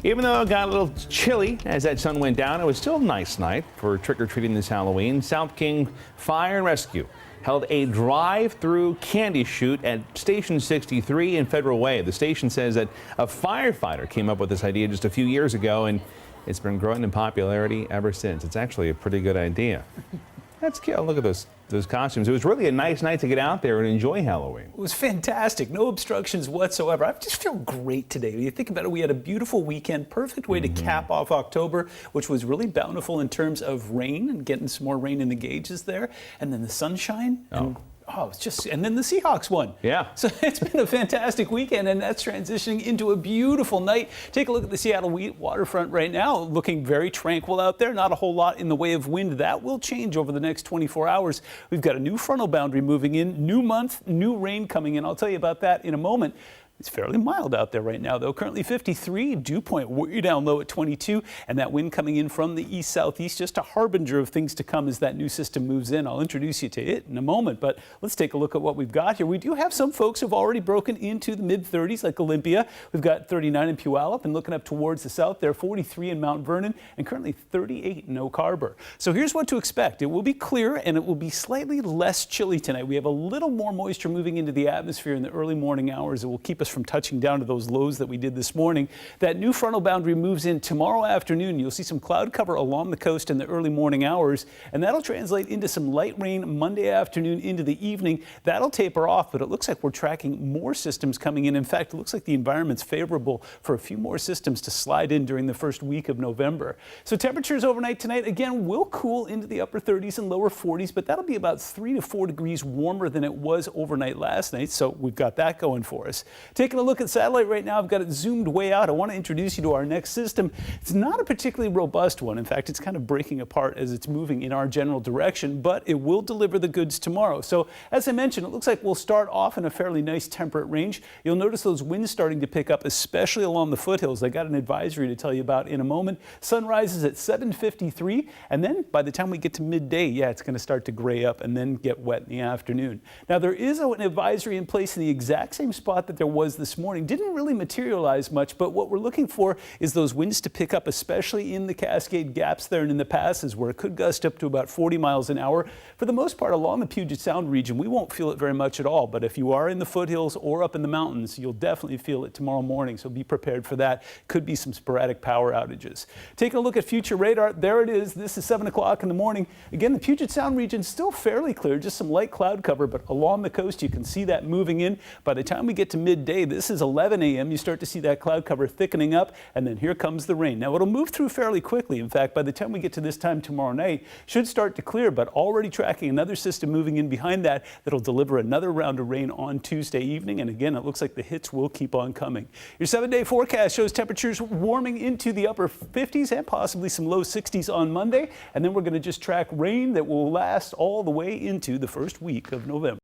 Even though it got a little chilly as that sun went down, it was still a nice night for trick-or-treating this Halloween. South King Fire and Rescue held a drive-through candy shoot at Station 63 in Federal Way. The station says that a firefighter came up with this idea just a few years ago, and it's been growing in popularity ever since. It's actually a pretty good idea. That's cute. Look at those costumes. It was really a nice night to get out there and enjoy Halloween. It was fantastic. No obstructions whatsoever. I just feel great today. When you think about it, we had a beautiful weekend, perfect way to cap off October, which was really bountiful in terms of rain and getting some more rain in the gauges there. And then the sunshine. It's just, and then the Seahawks won. Yeah. So it's been a fantastic weekend, and that's transitioning into a beautiful night. Take a look at the Seattle waterfront right now, looking very tranquil out there. Not a whole lot in the way of wind. That will change over the next 24 hours. We've got a new frontal boundary moving in, new month, new rain coming in. I'll tell you about that in a moment. It's fairly mild out there right now, though. Currently 53, dew point way down low at 22, and that wind coming in from the east-southeast, just a harbinger of things to come as that new system moves in. I'll introduce you to it in a moment, but let's take a look at what we've got here. We do have some folks who've already broken into the mid-30s, like Olympia. We've got 39 in Puyallup, and looking up towards the south there, 43 in Mount Vernon, and currently 38 in Oak Harbor. So here's what to expect. It will be clear, and it will be slightly less chilly tonight. We have a little more moisture moving into the atmosphere in the early morning hours. It will keep us from touching down to those lows that we did this morning. That new frontal boundary moves in tomorrow afternoon. You'll see some cloud cover along the coast in the early morning hours, and that'll translate into some light rain Monday afternoon into the evening. That'll taper off, but it looks like we're tracking more systems coming in. In fact, it looks like the environment's favorable for a few more systems to slide in during the first week of November. So temperatures overnight tonight, again, will cool into the upper 30s and lower 40s, but that'll be about 3 to 4 degrees warmer than it was overnight last night, so we've got that going for us. Taking a look at satellite right now, I've got it zoomed way out. I want to introduce you to our next system. It's not a particularly robust one. In fact, it's kind of breaking apart as it's moving in our general direction, but it will deliver the goods tomorrow. So as I mentioned, it looks like we'll start off in a fairly nice temperate range. You'll notice those winds starting to pick up, especially along the foothills. I got an advisory to tell you about in a moment. Sun rises at 7:53, and then by the time we get to midday, it's going to start to gray up and then get wet in the afternoon. Now, there is an advisory in place in the exact same spot that there was this morning. Didn't really materialize much, but what we're looking for is those winds to pick up, especially in the Cascade Gaps there and in the passes where it could gust up to about 40 miles an hour. For the most part, along the Puget Sound region, we won't feel it very much at all, but if you are in the foothills or up in the mountains, you'll definitely feel it tomorrow morning, so be prepared for that. Could be some sporadic power outages. Taking a look at future radar, there it is. This is 7 o'clock in the morning. Again, the Puget Sound region is still fairly clear, just some light cloud cover, but along the coast you can see that moving in. By the time we get to midday, this is 11 a.m. You start to see that cloud cover thickening up, and then here comes the rain. Now, it'll move through fairly quickly. In fact, by the time we get to this time tomorrow night, should start to clear, but already tracking another system moving in behind that that'll deliver another round of rain on Tuesday evening. And again, it looks like the hits will keep on coming. Your 7-day forecast shows temperatures warming into the upper 50s and possibly some low 60s on Monday. And then we're going to just track rain that will last all the way into the first week of November.